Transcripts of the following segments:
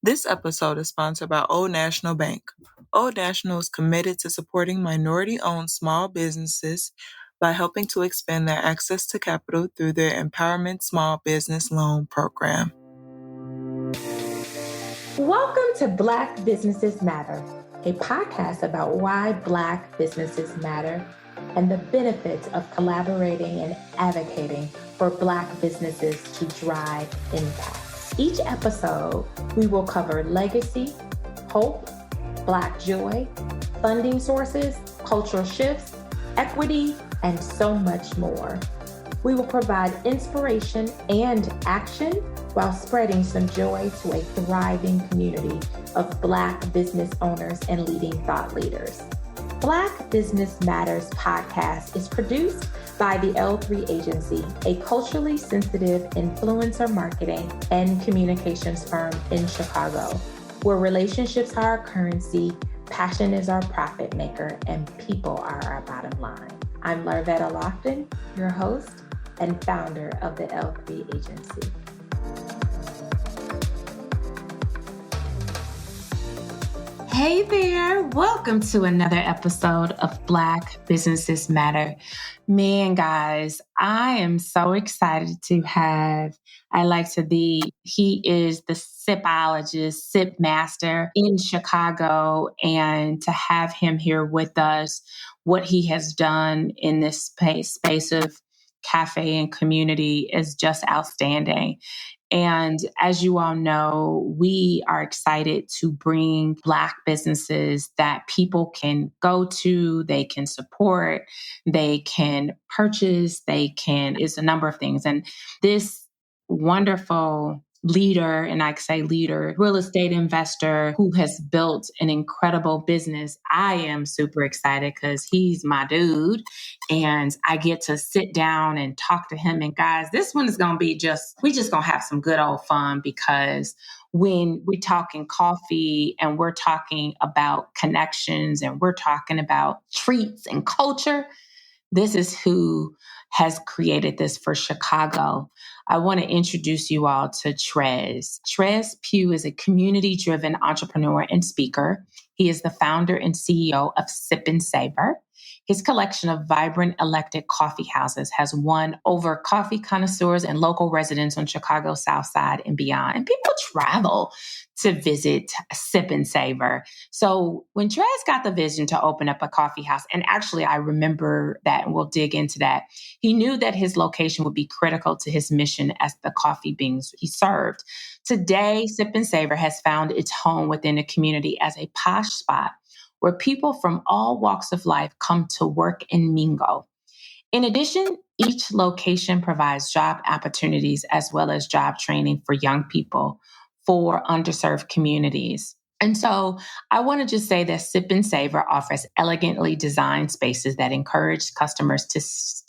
This episode is sponsored by Old National Bank. Old National is committed to supporting minority-owned small businesses by helping to expand their access to capital through their Empowerment Small Business Loan Program. Welcome to Black Businesses Matter, a podcast about why Black businesses matter and the benefits of collaborating and advocating for Black businesses to drive impact. Each episode, we will cover legacy, hope, Black joy, funding sources, cultural shifts, equity, and so much more. We will provide inspiration and action while spreading some joy to a thriving community of Black business owners and leading thought leaders. Black Business Matters podcast is produced by the L3 Agency, a culturally sensitive influencer marketing and communications firm in Chicago, where relationships are our currency, passion is our profit maker, and people are our bottom line. I'm Larvetta Lofton, your host and founder of the L3 Agency. Hey there, welcome to another episode of Black Businesses Matter. Man, guys, I am so excited to have, he is the sipologist, sip master in Chicago, and to have him here with us, what he has done in this space of cafe and community is just outstanding. And as you all know, we are excited to bring Black businesses that people can go to, they can support, they can purchase, it's a number of things. And this wonderful leader, and I say leader, real estate investor who has built an incredible business. I am super excited because he's my dude and I get to sit down and talk to him. And guys, this one is going to be we just going to have some good old fun, because when we're talking coffee and we're talking about connections and we're talking about treats and culture, this is who has created this for Chicago. I want to introduce you all to Trez. Trez Pugh is a community-driven entrepreneur and speaker. He is the founder and CEO of Sip and Savor. His collection of vibrant eclectic coffee houses has won over coffee connoisseurs and local residents on Chicago's South Side and beyond. And people travel to visit Sip and Savor. So when Trez got the vision to open up a coffee house, and actually I remember that, and we'll dig into that, he knew that his location would be critical to his mission as the coffee beans he served. Today, Sip and Savor has found its home within a community as a posh spot where people from all walks of life come to work and mingle. In addition, each location provides job opportunities as well as job training for young people for underserved communities. And so I want to just say that Sip and Savor offers elegantly designed spaces that encourage customers to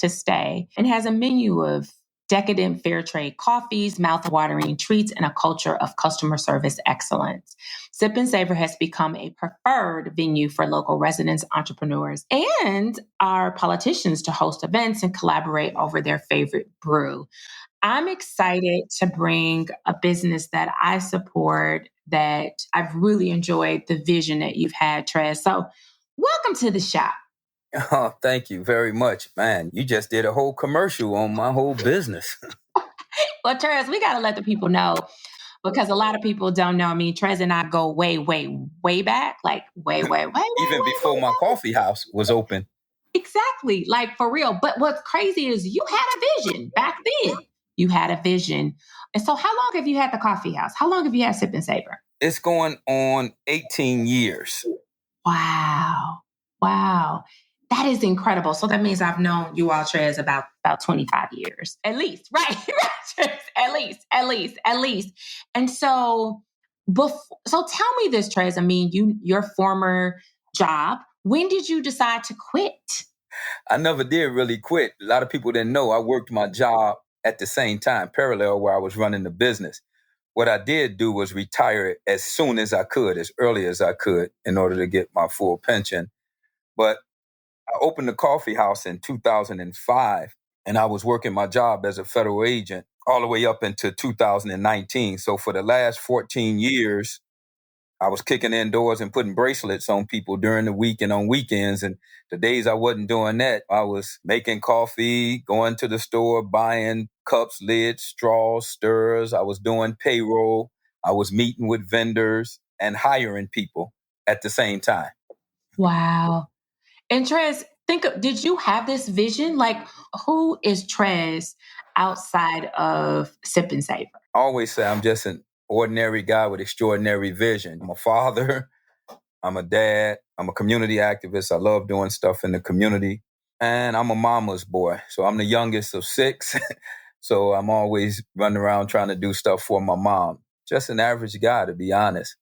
stay, and has a menu of decadent fair trade coffees, mouth-watering treats, and a culture of customer service excellence. Sip and Savor has become a preferred venue for local residents, entrepreneurs, and our politicians to host events and collaborate over their favorite brew. I'm excited to bring a business that I support, that I've really enjoyed the vision that you've had, Trez. So welcome to the shop. Oh, thank you very much, man. You just did a whole commercial on my whole business. Well, Trez, we got to let the people know, because a lot of people don't know. I mean, Trez and I go way, way, way back, like way. Even before my coffee house was open. Exactly, like for real. But what's crazy is you had a vision back then. You had a vision. And so how long have you had the coffee house? How long have you had Sip and Savor? It's going on 18 years. Wow. That is incredible. So that means I've known you all, Trez, about 25 years. At least, right? At least. And so, so tell me this, Trez. I mean, your former job, when did you decide to quit? I never did really quit. A lot of people didn't know I worked my job at the same time, parallel, where I was running the business. What I did do was retire as soon as I could, as early as I could, in order to get my full pension. But I opened the coffee house in 2005, and I was working my job as a federal agent all the way up into 2019. So for the last 14 years, I was kicking indoors and putting bracelets on people during the week and on weekends. And the days I wasn't doing that, I was making coffee, going to the store, buying cups, lids, straws, stirrers. I was doing payroll. I was meeting with vendors and hiring people at the same time. Wow. And Trez, did you have this vision? Like, who is Trez outside of Sip and Savor? I always say I'm just an ordinary guy with extraordinary vision. I'm a father. I'm a dad. I'm a community activist. I love doing stuff in the community. And I'm a mama's boy. So I'm the youngest of 6. So I'm always running around trying to do stuff for my mom. Just an average guy, to be honest.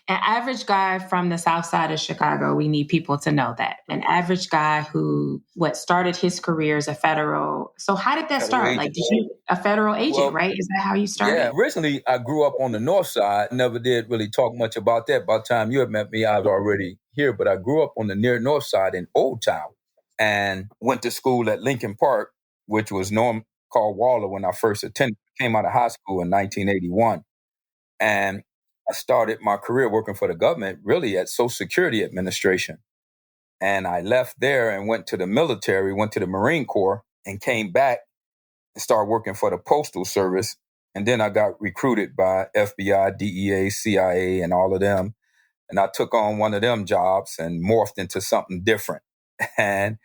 An average guy from the south side of Chicago, we need people to know that. An average guy who started his career as a federal. So how did that Federal start? agent. Like, did you a federal agent, Well, right? Is that how you started? Yeah, originally I grew up on the north side. Never did really talk much about that. By the time you had met me, I was already here. But I grew up on the near north side in Old Town and went to school at Lincoln Park, which was called Waller when I first attended. Came out of high school in 1981. And I started my career working for the government, really at Social Security Administration. And I left there and went to the military, went to the Marine Corps, and came back and started working for the Postal Service. And then I got recruited by FBI, DEA, CIA, and all of them. And I took on one of them jobs and morphed into something different. And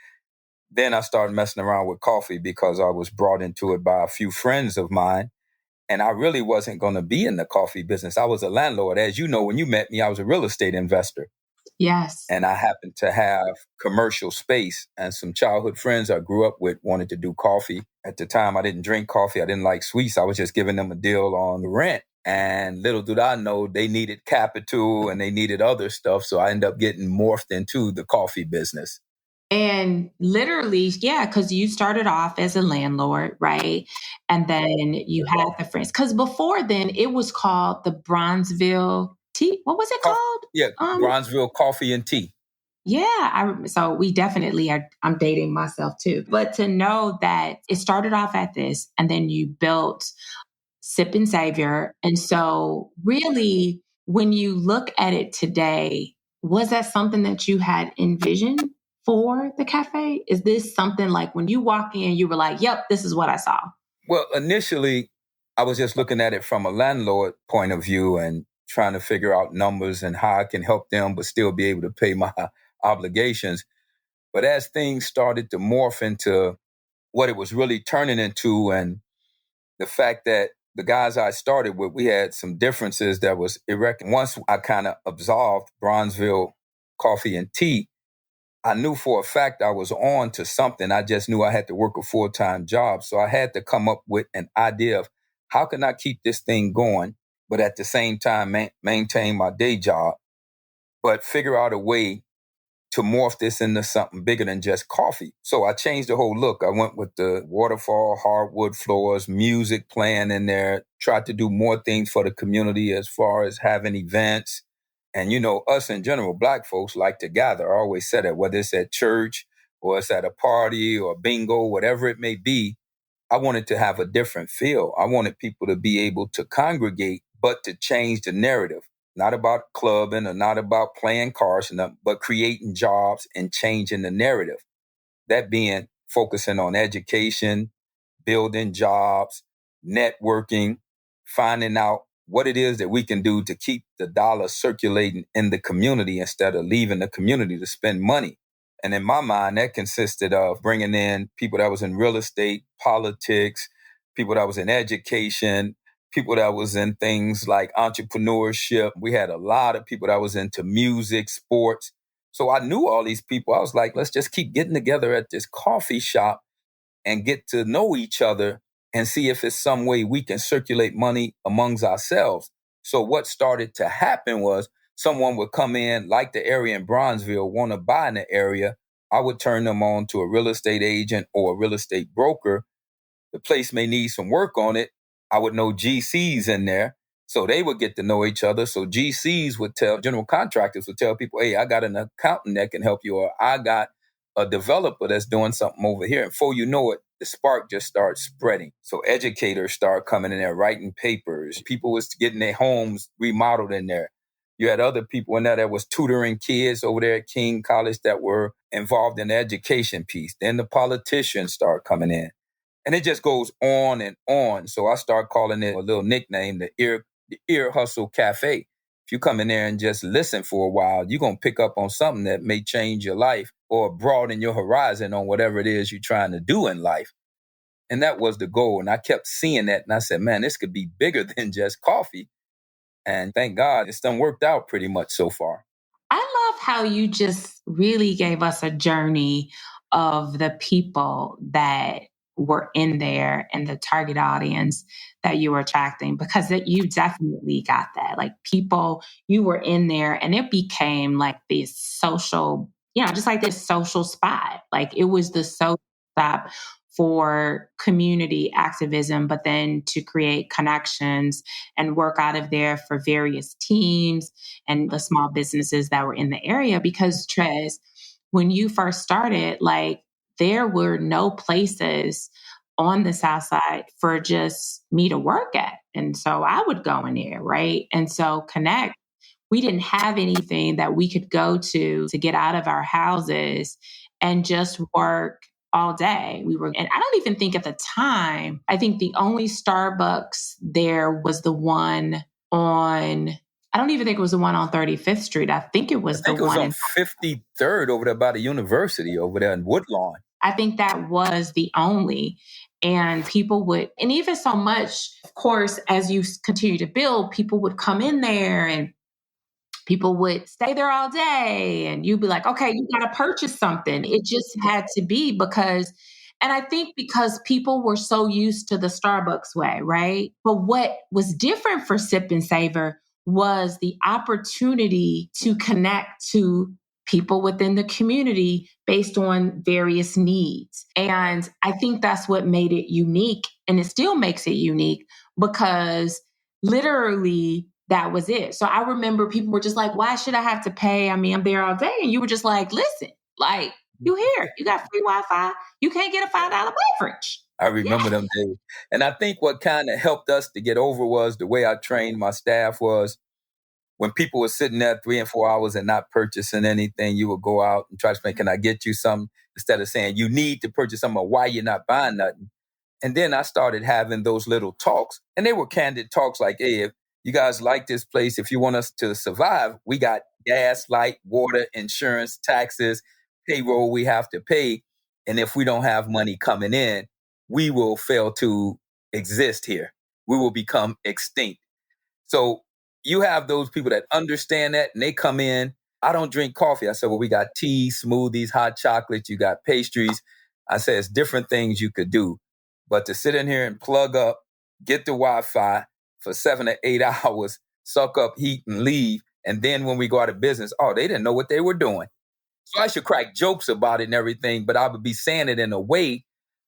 then I started messing around with coffee because I was brought into it by a few friends of mine. And I really wasn't going to be in the coffee business. I was a landlord. As you know, when you met me, I was a real estate investor. Yes. And I happened to have commercial space, and some childhood friends I grew up with wanted to do coffee. At the time, I didn't drink coffee. I didn't like sweets. I was just giving them a deal on the rent. And little did I know they needed capital and they needed other stuff. So I ended up getting morphed into the coffee business. And literally, yeah, because you started off as a landlord, right? And then you had the friends. Because before then, it was called the Bronzeville Tea. What was it called? Yeah, Bronzeville Coffee and Tea. Yeah, so we definitely are. I'm dating myself too. But to know that it started off at this, and then you built Sip and Savor. And so, really, when you look at it today, was that something that you had envisioned for the cafe? Is this something like when you walk in, you were like, yep, this is what I saw? Well, initially, I was just looking at it from a landlord point of view and trying to figure out numbers and how I can help them, but still be able to pay my obligations. But as things started to morph into what it was really turning into, and the fact that the guys I started with, we had some differences that was erect. Once I kind of absolved Bronzeville Coffee and Tea, I knew for a fact I was on to something. I just knew I had to work a full-time job. So I had to come up with an idea of how can I keep this thing going, but at the same time maintain my day job, but figure out a way to morph this into something bigger than just coffee. So I changed the whole look. I went with the waterfall, hardwood floors, music playing in there, tried to do more things for the community as far as having events. And, you know, us in general, Black folks like to gather. I always said that, whether it's at church or it's at a party or bingo, whatever it may be, I wanted to have a different feel. I wanted people to be able to congregate, but to change the narrative. Not about clubbing or not about playing cards, but creating jobs and changing the narrative. That being focusing on education, building jobs, networking, finding out what it is that we can do to keep the dollar circulating in the community instead of leaving the community to spend money. And in my mind, that consisted of bringing in people that was in real estate, politics, people that was in education, people that was in things like entrepreneurship. We had a lot of people that was into music, sports. So I knew all these people. I was like, let's just keep getting together at this coffee shop and get to know each other and see if it's some way we can circulate money amongst ourselves. So what started to happen was someone would come in, like the area in Bronzeville, want to buy in the area. I would turn them on to a real estate agent or a real estate broker. The place may need some work on it. I would know GCs in there. So they would get to know each other. So GCs would tell, general contractors would tell people, hey, I got an accountant that can help you, or I got a developer that's doing something over here. And before you know it, the spark just starts spreading. So educators start coming in there, writing papers. People was getting their homes remodeled in there. You had other people in there that was tutoring kids over there at King College that were involved in the education piece. Then the politicians start coming in. And it just goes on and on. So I start calling it a little nickname, the ear hustle cafe. If you come in there and just listen for a while, you're going to pick up on something that may change your life or broaden your horizon on whatever it is you're trying to do in life. And that was the goal. And I kept seeing that. And I said, man, this could be bigger than just coffee. And thank God it's done worked out pretty much so far. I love how you just really gave us a journey of the people that were in there and the target audience that you were attracting, because you definitely got that. Like, people, you were in there and it became like this social, just like this social spot. Like, it was the social spot for community activism, but then to create connections and work out of there for various teams and the small businesses that were in the area. Because, Trez, when you first started, like, there were no places on the South Side for just me to work at. And so I would go in there, right? And so Connect, we didn't have anything that we could go to get out of our houses and just work all day. And I don't even think at the time, I think the only Starbucks there was the one on, I don't even think it was the one on 35th Street. I think it was I think the it was one on 53rd over there by the university over there in Woodlawn. I think that was the only. And people would, and even so much, of course, as you continue to build, people would come in there and people would stay there all day. And you'd be like, okay, you got to purchase something. It just had to be because, and I think because people were so used to the Starbucks way, right? But what was different for Sip and Savor was the opportunity to connect to people within the community based on various needs. And I think that's what made it unique. And it still makes it unique because literally that was it. So I remember people were just like, why should I have to pay? I mean, I'm there all day. And you were just like, listen, like, you here, you got free Wi-Fi. You can't get a $5 beverage. I remember them days. And I think what kind of helped us to get over was the way I trained my staff was when people were sitting there 3 and 4 hours and not purchasing anything, you would go out and try to say, can I get you something? Instead of saying, you need to purchase something or why you're not buying nothing. And then I started having those little talks. And they were candid talks like, hey, if you guys like this place, if you want us to survive, we got gas, light, water, insurance, taxes, payroll we have to pay. And if we don't have money coming in, we will fail to exist here. We will become extinct. So you have those people that understand that and they come in. I don't drink coffee. I said, well, we got tea, smoothies, hot chocolate. You got pastries. I said, it's different things you could do. But to sit in here and plug up, get the Wi-Fi for 7 to 8 hours, suck up heat and leave. And then when we go out of business, they didn't know what they were doing. So I should crack jokes about it and everything, but I would be saying it in a way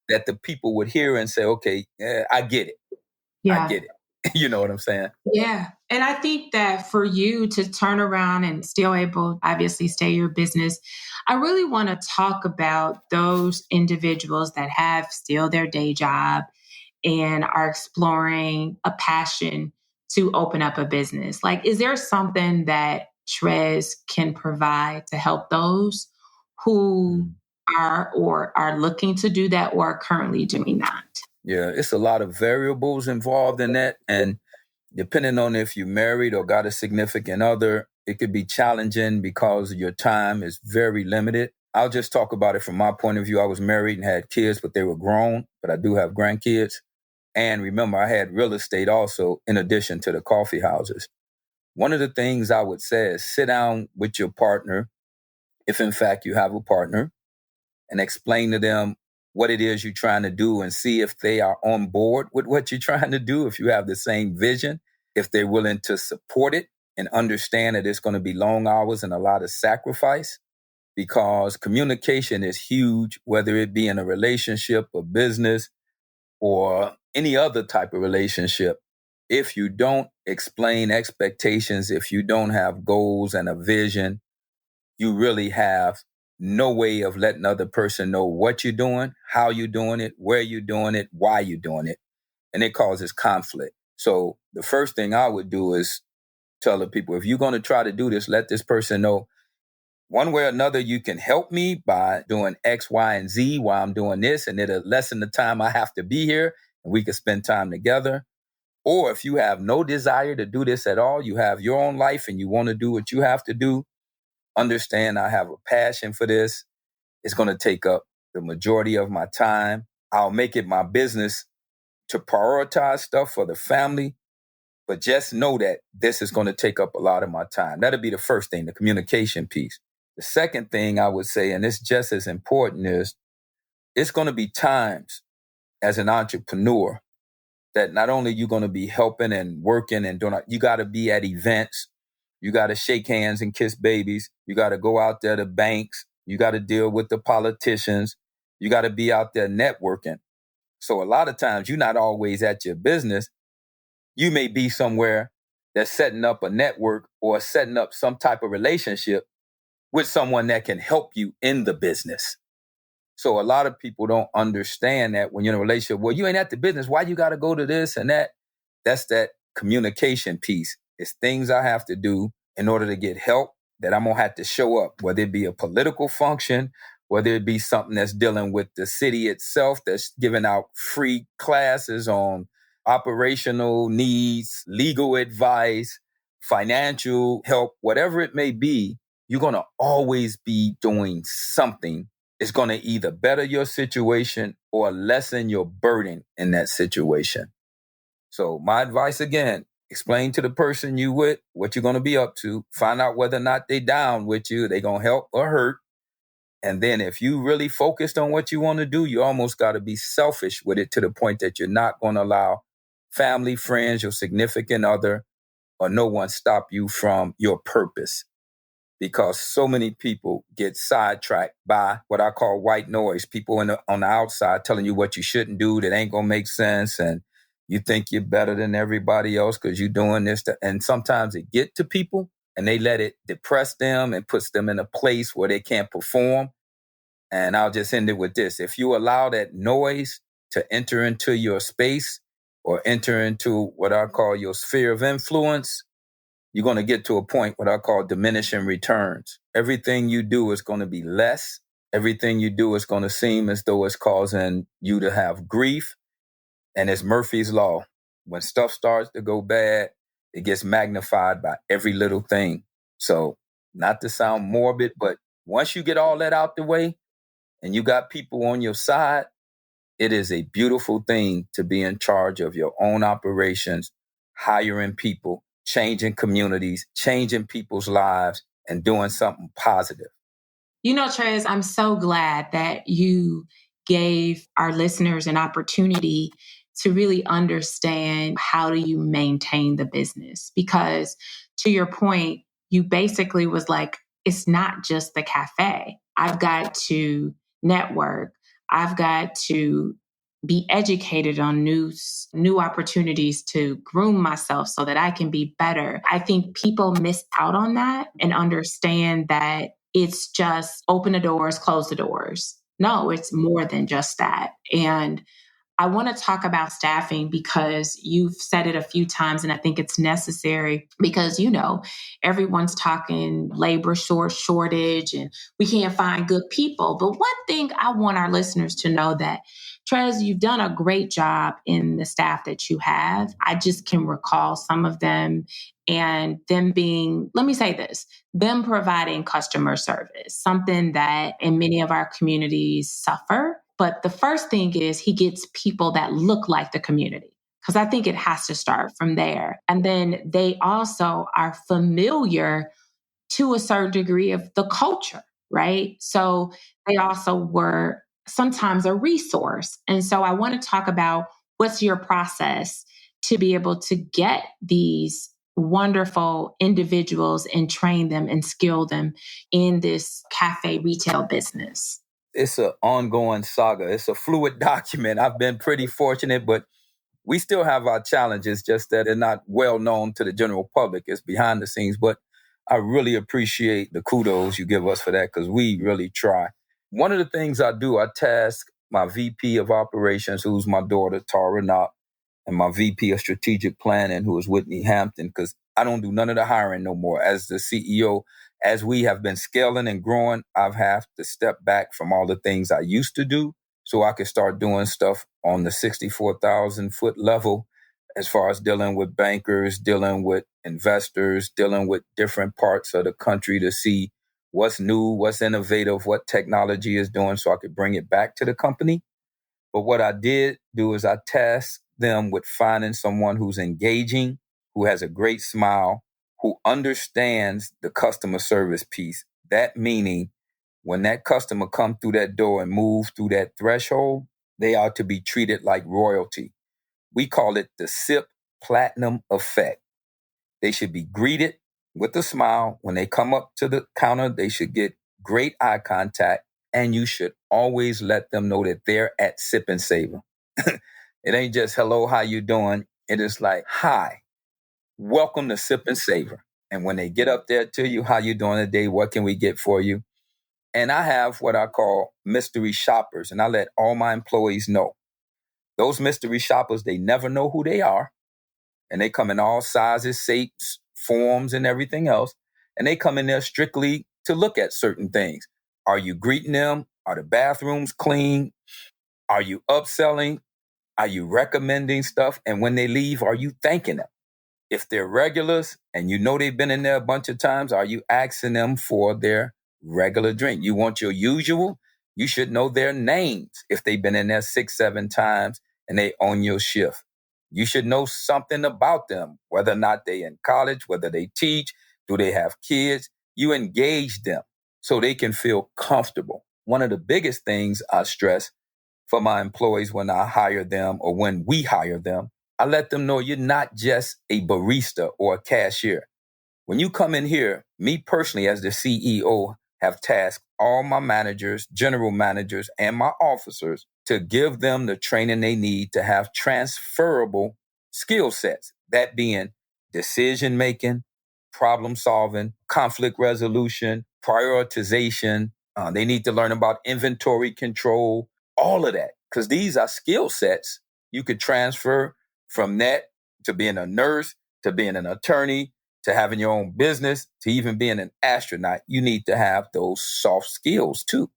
that the people would hear and say, okay, I get it. Yeah. I get it. You know what I'm saying? Yeah. And I think that for you to turn around and still able, obviously, stay your business, I really want to talk about those individuals that have still their day job and are exploring a passion to open up a business. Like, is there something that Trez can provide to help those who are or are looking to do that or are currently doing that? Yeah, it's a lot of variables involved in that. And depending on if you're married or got a significant other, it could be challenging because your time is very limited. I'll just talk about it from my point of view. I was married and had kids, but they were grown, but I do have grandkids. And remember, I had real estate also in addition to the coffee houses. One of the things I would say is sit down with your partner, if in fact you have a partner, and explain to them what it is you're trying to do and see if they are on board with what you're trying to do, if you have the same vision, if they're willing to support it and understand that it's going to be long hours and a lot of sacrifice, because communication is huge, whether it be in a relationship, a business, or any other type of relationship. If you don't explain expectations, if you don't have goals and a vision, you really have no way of letting the other person know what you're doing, how you're doing it, where you're doing it, why you're doing it. And it causes conflict. So the first thing I would do is tell the people, if you're going to try to do this, let this person know one way or another, you can help me by doing X, Y, and Z while I'm doing this, and it'll lessen the time I have to be here, and we can spend time together. Or if you have no desire to do this at all, you have your own life and you want to do what you have to do, understand I have a passion for this. It's going to take up the majority of my time. I'll make it my business to prioritize stuff for the family, but just know that this is going to take up a lot of my time. That'll be the first thing, the communication piece. The second thing I would say, and it's just as important, is it's going to be times as an entrepreneur that not only you're going to be helping and working and doing, you got to be at events. You got to shake hands and kiss babies. You got to go out there to banks. You got to deal with the politicians. You got to be out there networking. So a lot of times you're not always at your business. You may be somewhere that's setting up a network or setting up some type of relationship with someone that can help you in the business. So a lot of people don't understand that when you're in a relationship, well, you ain't at the business. Why you got to go to this and that? That's that communication piece. It's things I have to do in order to get help that I'm going to have to show up, whether it be a political function, whether it be something that's dealing with the city itself, that's giving out free classes on operational needs, legal advice, financial help, whatever it may be, you're going to always be doing something. It's going to either better your situation or lessen your burden in that situation. So my advice again, explain to the person you with what you're going to be up to. Find out whether or not they down with you. They going to help or hurt. And then if you really focused on what you want to do, you almost got to be selfish with it to the point that you're not going to allow family, friends, your significant other, or no one stop you from your purpose. Because so many people get sidetracked by what I call white noise. People on the outside telling you what you shouldn't do that ain't going to make sense. And you think you're better than everybody else because you're doing this. And sometimes it get to people and they let it depress them and puts them in a place where they can't perform. And I'll just end it with this. If you allow that noise to enter into your space or enter into what I call your sphere of influence, you're going to get to a point what I call diminishing returns. Everything you do is going to be less. Everything you do is going to seem as though it's causing you to have grief. And it's Murphy's Law. When stuff starts to go bad, it gets magnified by every little thing. So not to sound morbid, but once you get all that out the way and you got people on your side, it is a beautiful thing to be in charge of your own operations, hiring people, changing communities, changing people's lives, and doing something positive. You know, Trez, I'm so glad that you gave our listeners an opportunity to really understand how do you maintain the business. Because to your point, you basically was like, it's not just the cafe. I've got to network. I've got to be educated on new opportunities to groom myself so that I can be better. I think people miss out on that and understand that it's just open the doors, close the doors. No, it's more than just that. And I want to talk about staffing because you've said it a few times, and I think it's necessary because, you know, everyone's talking labor shortage and we can't find good people. But one thing I want our listeners to know that, Trez, you've done a great job in the staff that you have. I just can recall some of them and them being, let me say this, them providing customer service, something that in many of our communities suffer. But the first thing is he gets people that look like the community, because I think it has to start from there. And then they also are familiar to a certain degree of the culture, right? So they also were sometimes a resource. And so I want to talk about what's your process to be able to get these wonderful individuals and train them and skill them in this cafe retail business. It's an ongoing saga. It's a fluid document. I've been pretty fortunate, but we still have our challenges, just that they're not well known to the general public. It's behind the scenes, but I really appreciate the kudos you give us for that because we really try. One of the things I do, I task my VP of operations, who's my daughter, Tara Knopp, and my VP of strategic planning, who is Whitney Hampton, because I don't do none of the hiring no more. As the CEO, as we have been scaling and growing, I've had to step back from all the things I used to do so I could start doing stuff on the 64,000 foot level as far as dealing with bankers, dealing with investors, dealing with different parts of the country to see what's new, what's innovative, what technology is doing so I could bring it back to the company. But what I did do is I tasked them with finding someone who's engaging, who has a great smile, who understands the customer service piece. That meaning when that customer come through that door and move through that threshold, they are to be treated like royalty. We call it the Sip Platinum Effect. They should be greeted with a smile. When they come up to the counter, they should get great eye contact, and you should always let them know that they're at Sip and Savor. It ain't just, hello, how you doing? It is like, hi, welcome to Sip and Savor. And when they get up there to you, how you doing today? What can we get for you? And I have what I call mystery shoppers, and I let all my employees know. Those mystery shoppers, they never know who they are. And they come in all sizes, shapes, forms, and everything else. And they come in there strictly to look at certain things. Are you greeting them? Are the bathrooms clean? Are you upselling? Are you recommending stuff? And when they leave, are you thanking them? If they're regulars and you know they've been in there a bunch of times, are you asking them for their regular drink? You want your usual? You should know their names if they've been in there 6, 7 times and they own your shift. You should know something about them, whether or not they in college, whether they teach, do they have kids. You engage them so they can feel comfortable. One of the biggest things I stress for my employees when I hire them or when we hire them, I let them know you're not just a barista or a cashier. When you come in here, me personally as the CEO have tasked all my managers, general managers, and my officers to give them the training they need to have transferable skill sets. That being decision making, problem solving, conflict resolution, prioritization. They need to learn about inventory control, all of that. Because these are skill sets you could transfer from that to being a nurse, to being an attorney, to having your own business, to even being an astronaut. You need to have those soft skills too.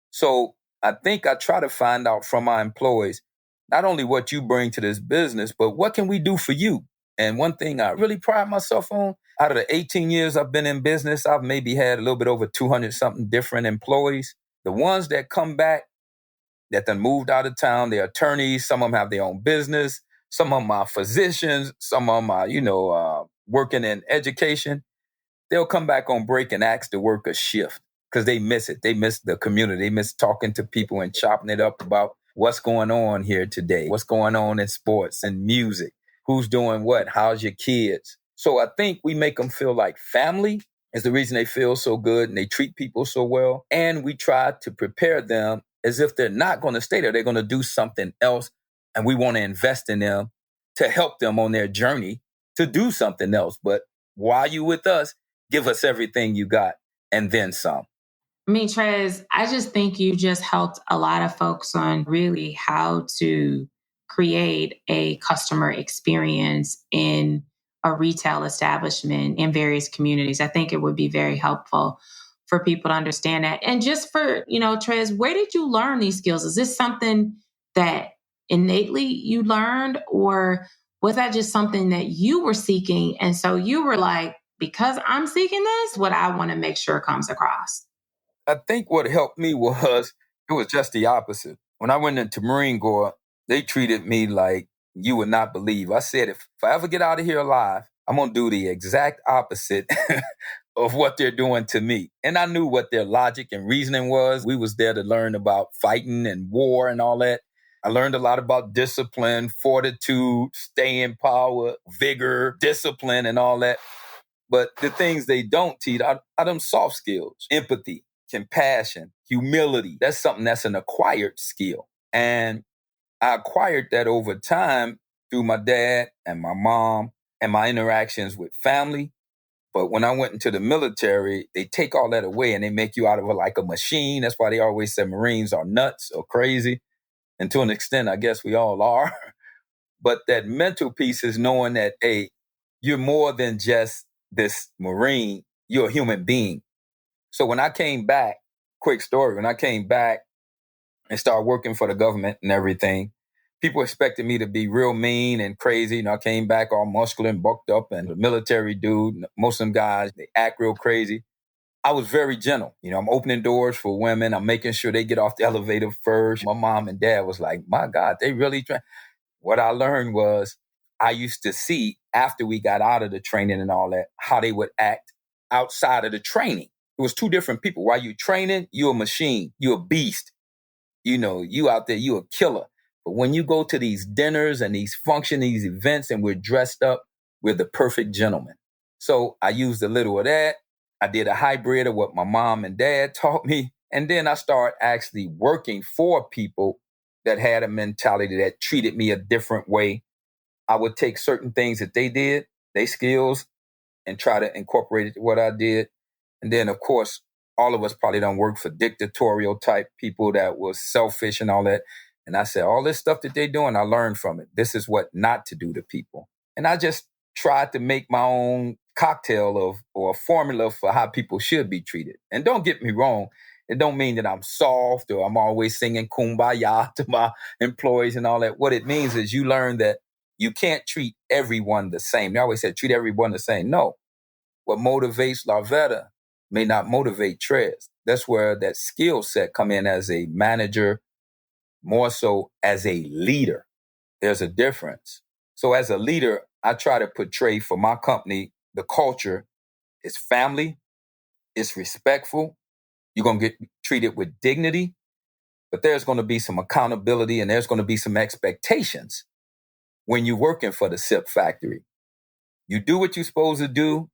So I think I try to find out from my employees, not only what you bring to this business, but what can we do for you? And one thing I really pride myself on, out of the 18 years I've been in business, I've maybe had a little bit over 200 something different employees. The ones that come back, that then moved out of town, they're attorneys, some of them have their own business, some of them are physicians, some of them are, working in education. They'll come back on break and ask to work a shift because they miss it. They miss the community. They miss talking to people and chopping it up about what's going on here today, what's going on in sports and music, who's doing what, how's your kids. So I think we make them feel like family is the reason they feel so good and they treat people so well. And we try to prepare them as if they're not going to stay there. They're going to do something else. And we want to invest in them to help them on their journey to do something else. But while you with us, give us everything you got and then some. I mean, Trez, I just think you just helped a lot of folks on really how to create a customer experience in a retail establishment in various communities. I think it would be very helpful for people to understand that. And just for, Trez, where did you learn these skills? Is this something that innately you learned, or was that just something that you were seeking? And so you were like, because I'm seeking this, what I want to make sure comes across. I think what helped me was, it was just the opposite. When I went into Marine Corps, they treated me like you would not believe. I said, if I ever get out of here alive, I'm going to do the exact opposite of what they're doing to me. And I knew what their logic and reasoning was. We was there to learn about fighting and war and all that. I learned a lot about discipline, fortitude, staying power, vigor, discipline, and all that. But the things they don't teach are them soft skills, empathy, compassion, humility. That's something that's an acquired skill. And I acquired that over time through my dad and my mom and my interactions with family. But when I went into the military, they take all that away and they make you out of like a machine. That's why they always say Marines are nuts or crazy. And to an extent, I guess we all are. But that mental piece is knowing that, hey, you're more than just this Marine, you're a human being. So when I came back, quick story, when I came back and started working for the government and everything, people expected me to be real mean and crazy. I came back all muscular and bucked up and a military dude. Most of them guys, they act real crazy. I was very gentle. I'm opening doors for women. I'm making sure they get off the elevator first. My mom and dad was like, my God, they really try. What I learned was I used to see after we got out of the training and all that, how they would act outside of the training. It was two different people. While you training, you a machine, you a beast. You out there, you a killer. But when you go to these dinners and these functions, these events, and we're dressed up, we're the perfect gentleman. So I used a little of that. I did a hybrid of what my mom and dad taught me. And then I started actually working for people that had a mentality that treated me a different way. I would take certain things that they did, their skills, and try to incorporate it to what I did. And then, of course, all of us probably don't work for dictatorial type people that was selfish and all that. And I said, all this stuff that they're doing, I learned from it. This is what not to do to people. And I just tried to make my own cocktail or a formula for how people should be treated. And don't get me wrong, it don't mean that I'm soft or I'm always singing kumbaya to my employees and all that. What it means is you learn that you can't treat everyone the same. They always said treat everyone the same. No. What motivates Larvetta may not motivate Trez. That's where that skill set come in as a manager, more so as a leader. There's a difference. So as a leader, I try to portray for my company, the culture is family, it's respectful, you're going to get treated with dignity, but there's going to be some accountability and there's going to be some expectations when you're working for the Sip factory. You do what you're supposed to do,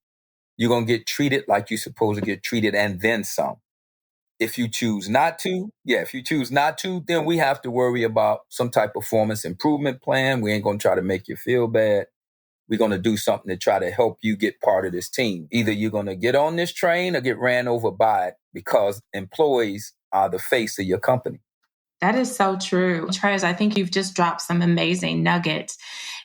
you're going to get treated like you're supposed to get treated and then some. If you choose not to, then we have to worry about some type of performance improvement plan. We ain't going to try to make you feel bad. We're going to do something to try to help you get part of this team. Either you're going to get on this train or get ran over by it, because employees are the face of your company. That is so true. Trez, I think you've just dropped some amazing nuggets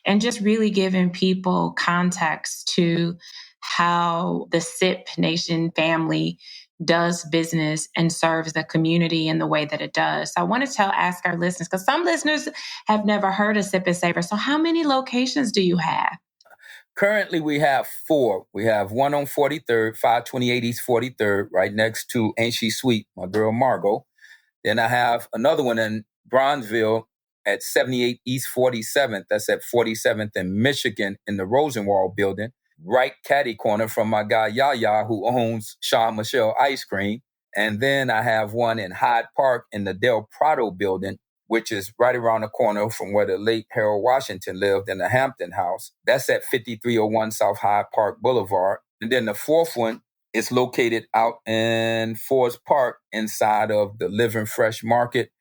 and just really given people context to how the Sip Nation family does business and serves the community in the way that it does. So I want to ask our listeners, because some listeners have never heard of Sip and Savor. So how many locations do you have? Currently, we have 4. We have one on 43rd, 528 East 43rd, right next to Ain't She Sweet, my girl Margot. Then I have another one in Bronzeville at 78 East 47th. That's at 47th in Michigan in the Rosenwald building. Right catty corner from my guy Yaya, who owns Sean Michelle Ice Cream. And then I have one in Hyde Park in the Del Prado building, which is right around the corner from where the late Harold Washington lived in the Hampton House. That's at 5301 South Hyde Park Boulevard. And then the fourth one is located out in Forest Park inside of the Living Fresh Market,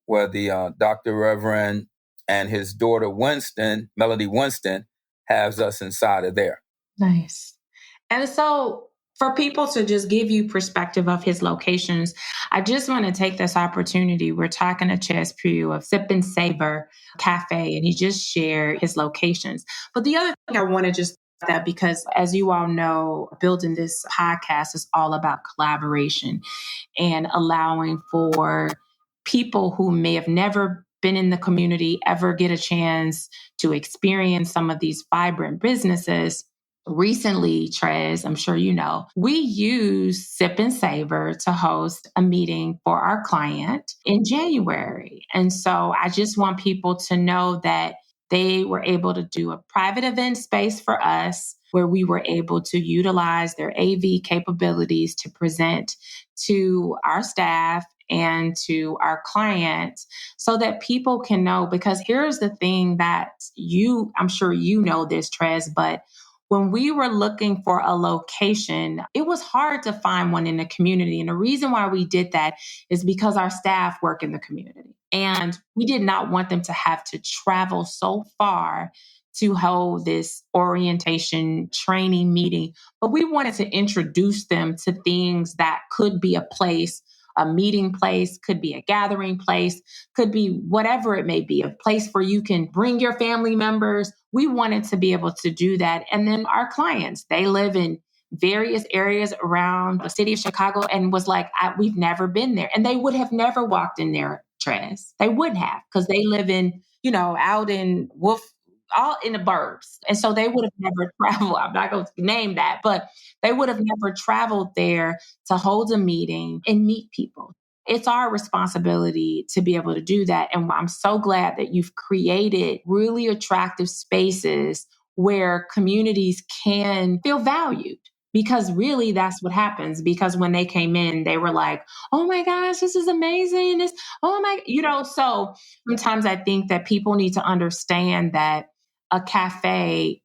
where the Dr. Reverend and his daughter Winston, Melody Winston, has us inside of there. Nice. And so for people to just give you perspective of his locations, I just want to take this opportunity. We're talking to Trez Pugh of Sip and Savor Cafe, and he just shared his locations. But the other thing I want to just that, because as you all know, building this podcast is all about collaboration and allowing for people who may have never been in the community ever get a chance to experience some of these vibrant businesses. Recently, Trez, I'm sure you know, we use Sip and Savor to host a meeting for our client in January. And so I just want people to know that they were able to do a private event space for us where we were able to utilize their AV capabilities to present to our staff and to our clients so that people can know. Because here's the thing that I'm sure you know this, Trez, but when we were looking for a location, it was hard to find one in the community. And the reason why we did that is because our staff work in the community. And we did not want them to have to travel so far to hold this orientation training meeting. But we wanted to introduce them to things that could be a place a meeting place, could be a gathering place, could be whatever it may be, a place where you can bring your family members. We wanted to be able to do that. And then our clients, they live in various areas around the city of Chicago and was like, we've never been there. And they would have never walked in there, Trez. They wouldn't have, because they live in, out in Wolf, all in the burbs. And so they would have never traveled. I'm not going to name that, but they would have never traveled there to hold a meeting and meet people. It's our responsibility to be able to do that. And I'm so glad that you've created really attractive spaces where communities can feel valued. Because really, that's what happens. Because when they came in, they were like, oh my gosh, this is amazing. So sometimes I think that people need to understand that a cafe,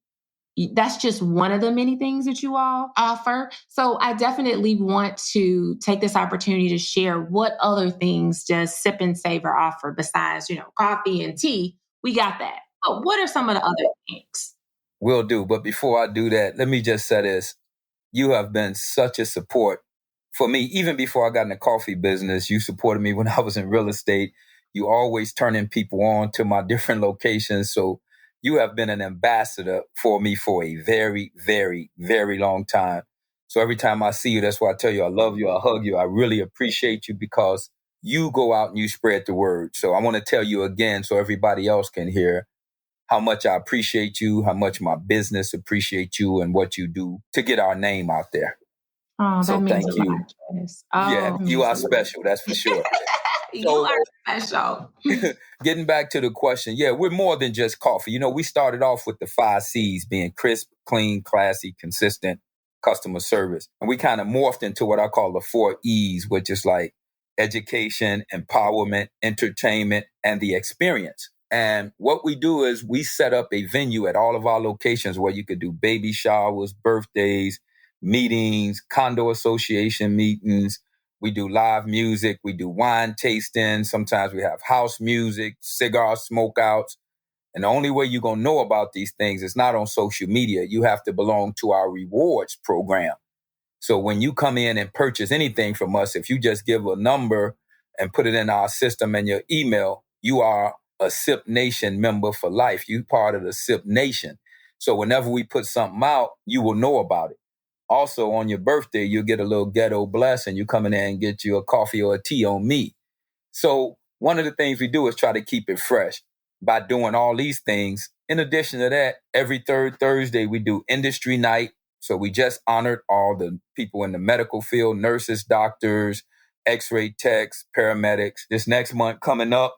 that's just one of the many things that you all offer. So I definitely want to take this opportunity to share what other things does Sip and Savor offer besides, coffee and tea. We got that. But what are some of the other things? Will do. But before I do that, let me just say this. You have been such a support for me. Even before I got in the coffee business, you supported me when I was in real estate. You always turning people on to my different locations. So you have been an ambassador for me for a very, very, very long time. So every time I see you, that's why I tell you I love you, I hug you. I really appreciate you because you go out and you spread the word. So I want to tell you again so everybody else can hear how much I appreciate you, how much my business appreciates you and what you do to get our name out there. Oh, So that means thank a you. lot, Trez. Yeah, Oh, you are special, that's for sure. you So are special. getting back to the question, yeah, we're more than just coffee. We started off with the 5 C's being crisp, clean, classy, consistent customer service. And we kind of morphed into what I call the 4 E's, which is like education, empowerment, entertainment, and the experience. And what we do is we set up a venue at all of our locations where you could do baby showers, birthdays, meetings, condo association meetings. We do live music. We do wine tasting. Sometimes we have house music, cigar smokeouts. And the only way you're going to know about these things is not on social media. You have to belong to our rewards program. So when you come in and purchase anything from us, if you just give a number and put it in our system and your email, you are a Sip Nation member for life. You part of the Sip Nation. So whenever we put something out, you will know about it. Also, on your birthday, you'll get a little ghetto blessing. You come in there and get you a coffee or a tea on me. So one of the things we do is try to keep it fresh by doing all these things. In addition to that, every third Thursday, we do industry night. So we just honored all the people in the medical field, nurses, doctors, x-ray techs, paramedics. This next month coming up,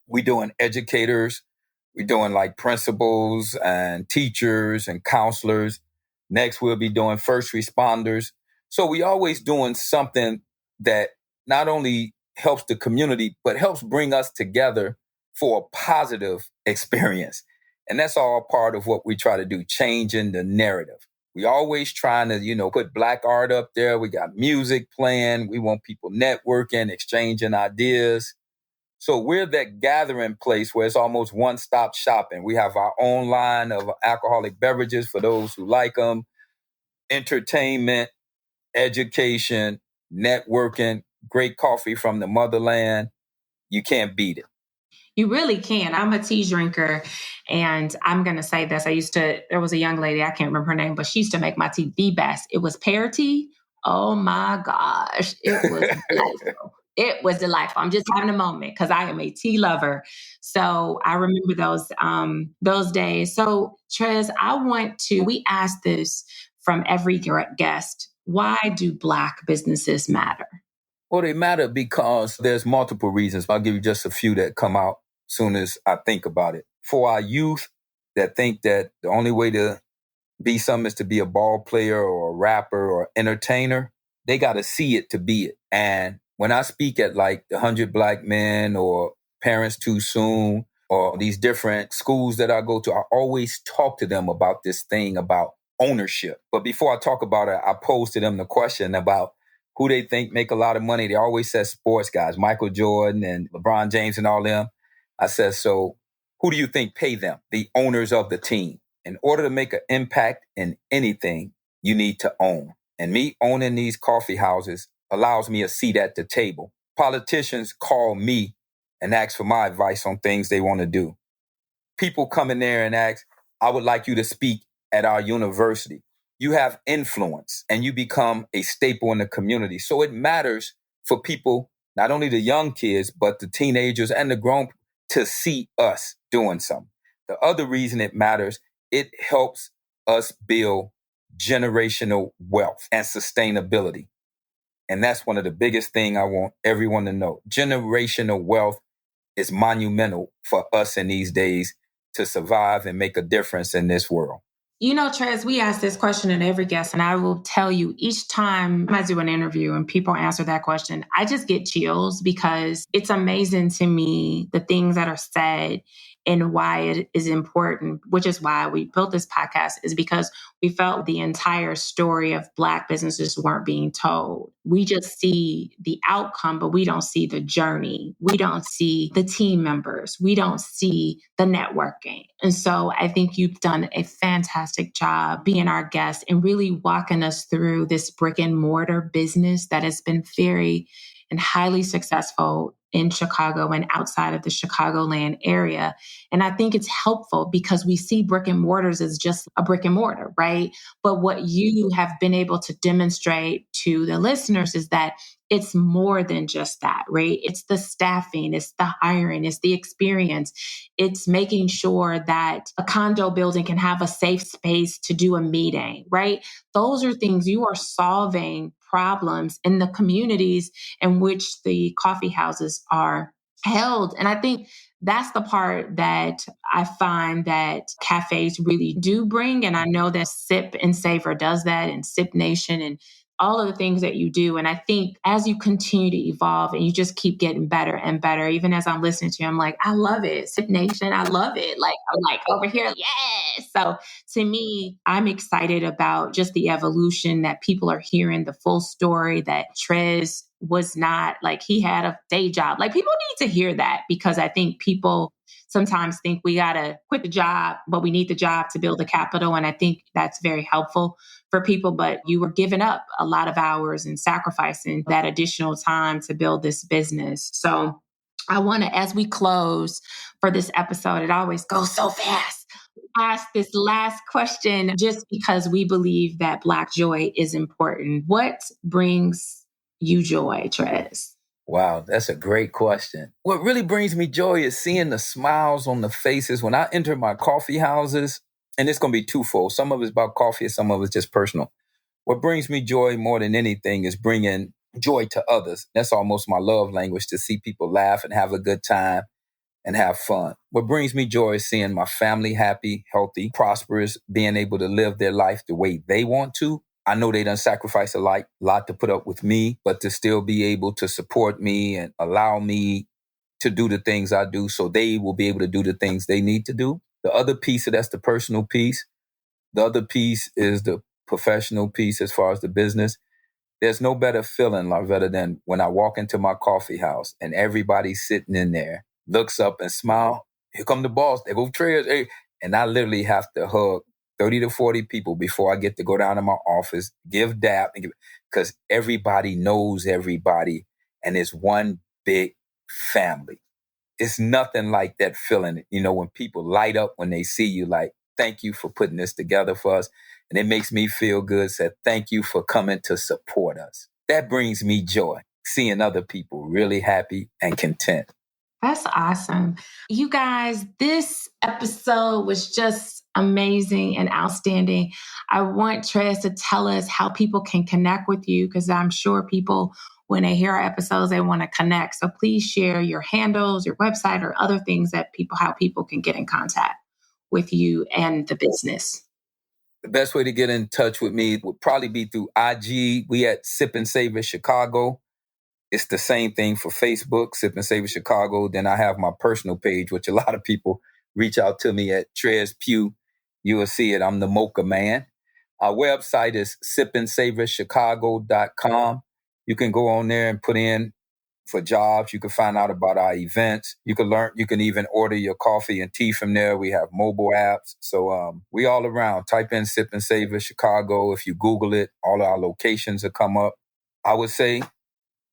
we doing educators. We're doing like principals and teachers and counselors. Next, we'll be doing first responders. So we always doing something that not only helps the community, but helps bring us together for a positive experience. And that's all part of what we try to do, changing the narrative. We always trying to, put Black art up there. We got music playing. We want people networking, exchanging ideas. So we're that gathering place where it's almost one-stop shopping. We have our own line of alcoholic beverages for those who like them, entertainment, education, networking, great coffee from the motherland. You can't beat it. You really can. I'm a tea drinker, and I'm going to say this. There was a young lady, I can't remember her name, but she used to make my tea the best. It was pear tea. Oh my gosh. It was delightful. It was delightful. I'm just having a moment because I am a tea lover. So I remember those days. So Trez, we ask this from every guest. Why do Black businesses matter? Well, they matter because there's multiple reasons. I'll give you just a few that come out soon as I think about it. For our youth that think that the only way to be something is to be a ball player or a rapper or entertainer, they got to see it to be it. And when I speak at like the 100 Black Men or Parents Too Soon or these different schools that I go to, I always talk to them about this thing about ownership. But before I talk about it, I pose to them the question about who they think make a lot of money. They always say sports guys, Michael Jordan and LeBron James and all them. I said, so who do you think pay them? The owners of the team. In order to make an impact in anything, you need to own. And me owning these coffee houses, allows me a seat at the table. Politicians call me and ask for my advice on things they want to do. People come in there and ask, I would like you to speak at our university. You have influence and you become a staple in the community. So it matters for people, not only the young kids, but the teenagers and the grown, to see us doing something. The other reason it matters, it helps us build generational wealth and sustainability. And that's one of the biggest things I want everyone to know. Generational wealth is monumental for us in these days to survive and make a difference in this world. You know, Trez, we ask this question in every guest, and I will tell you each time I do an interview and people answer that question, I just get chills because it's amazing to me the things that are said and why it is important, which is why we built this podcast, is because we felt the entire story of Black businesses weren't being told. We just see the outcome, but we don't see the journey. We don't see the team members. We don't see the networking. And so I think you've done a fantastic job being our guest and really walking us through this brick and mortar business that has been very and highly successful in Chicago and outside of the Chicagoland area. And I think it's helpful because we see brick and mortars as just a brick and mortar, right? But what you have been able to demonstrate to the listeners is that it's more than just that, right? It's the staffing, it's the hiring, it's the experience. It's making sure that a condo building can have a safe space to do a meeting, right? Those are things you are solving problems in the communities in which the coffee houses are held. And I think that's the part that I find that cafes really do bring. And I know that Sip and Savor does that, and Sip Nation, and all of the things that you do. And I think as you continue to evolve and you just keep getting better and better, even as I'm listening to you, I'm like, I love it. Sip Nation, I love it. Like, I'm like over here, yes. So to me, I'm excited about just the evolution that people are hearing, the full story, that Trez was not like he had a day job. Like, people need to hear that, because I think people sometimes think we got to quit the job, but we need the job to build the capital. And I think that's very helpful for people. But you were giving up a lot of hours and sacrificing that additional time to build this business. So I want to, as we close for this episode, it always goes so fast, ask this last question, just because we believe that Black joy is important. What brings you joy, Trez? Wow, that's a great question. What really brings me joy is seeing the smiles on the faces when I enter my coffee houses. And it's going to be twofold. Some of it's about coffee and some of it's just personal. What brings me joy more than anything is bringing joy to others. That's almost my love language, to see people laugh and have a good time and have fun. What brings me joy is seeing my family happy, healthy, prosperous, being able to live their life the way they want to. I know they done sacrificed a lot to put up with me, but to still be able to support me and allow me to do the things I do, so they will be able to do the things they need to do. The other piece of that's the personal piece. The other piece is the professional piece as far as the business. There's no better feeling, Larvetta, than when I walk into my coffee house and everybody's sitting in there, looks up and smile. Here come the boss. There go Trez. Hey. And I literally have to hug 30 to 40 people before I get to go down to my office, give dap, because everybody knows everybody and it's one big family. It's nothing like that feeling, when people light up when they see you, like, thank you for putting this together for us. And it makes me feel good. Said, thank you for coming to support us. That brings me joy, seeing other people really happy and content. That's awesome. You guys, this episode was just amazing and outstanding. I want Trez to tell us how people can connect with you, because I'm sure people, when they hear our episodes, they want to connect. So please share your handles, your website, or other things that how people can get in contact with you and the business. The best way to get in touch with me would probably be through IG. We at Sip and Savor Chicago. It's the same thing for Facebook, Sip and Savor Chicago. Then I have my personal page, which a lot of people reach out to me at Trez Pugh. You will see it. I'm the Mocha Man. Our website is sipandsavorchicago.com. You can go on there and put in for jobs. You can find out about our events. You can even order your coffee and tea from there. We have mobile apps. So we all around. Type in Sip and Savor Chicago. If you Google it, all our locations will come up. I would say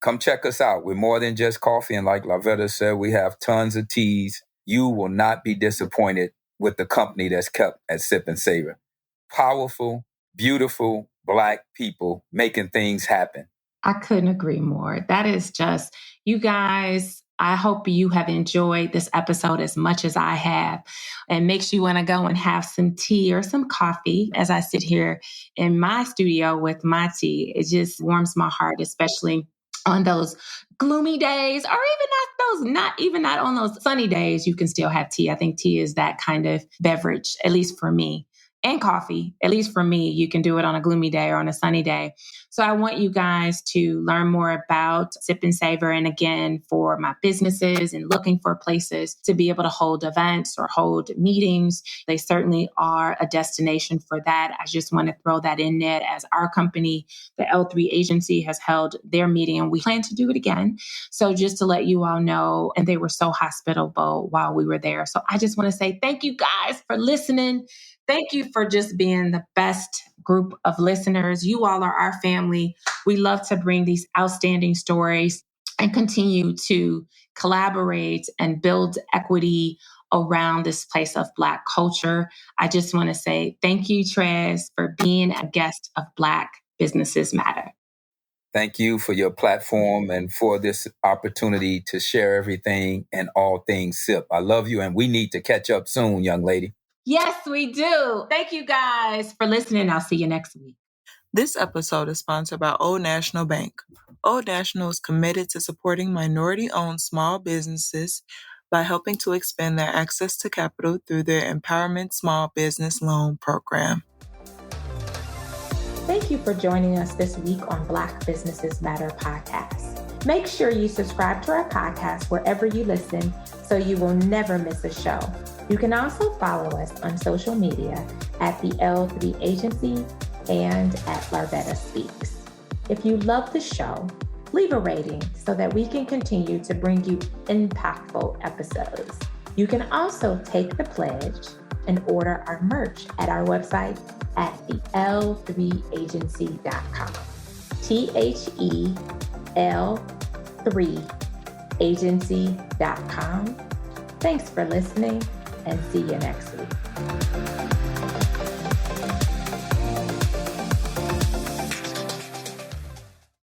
Come check us out. We're more than just coffee. And like Lavetta said, we have tons of teas. You will not be disappointed with the company that's kept at Sip and Savor. Powerful, beautiful Black people making things happen. I couldn't agree more. That is just, you guys, I hope you have enjoyed this episode as much as I have, and makes you want to go and have some tea or some coffee as I sit here in my studio with my tea. It just warms my heart, especially on those gloomy days, or even not on those sunny days. You can still have tea. I think tea is that kind of beverage, at least for me. And coffee, at least for me, you can do it on a gloomy day or on a sunny day. So I want you guys to learn more about Sip and Savor. And again, for my businesses and looking for places to be able to hold events or hold meetings, they certainly are a destination for that. I just want to throw that in there as our company, the L3 agency, has held their meeting and we plan to do it again. So just to let you all know, and they were so hospitable while we were there. So I just want to say thank you guys for listening. Thank you for just being the best group of listeners. You all are our family. We love to bring these outstanding stories and continue to collaborate and build equity around this place of Black culture. I just want to say thank you, Trez, for being a guest of Black Businesses Matter. Thank you for your platform and for this opportunity to share everything and all things Sip. I love you, and we need to catch up soon, young lady. Yes, we do. Thank you guys for listening. I'll see you next week. This episode is sponsored by Old National Bank. Old National is committed to supporting minority-owned small businesses by helping to expand their access to capital through their Empowerment Small Business Loan Program. Thank you for joining us this week on Black Businesses Matter podcast. Make sure you subscribe to our podcast wherever you listen so you will never miss a show. You can also follow us on social media at the L3 Agency and at Lavetta Speaks. If you love the show, leave a rating so that we can continue to bring you impactful episodes. You can also take the pledge and order our merch at our website at thell3agency.com. THEL3agency.com. Thanks for listening, and see you next week.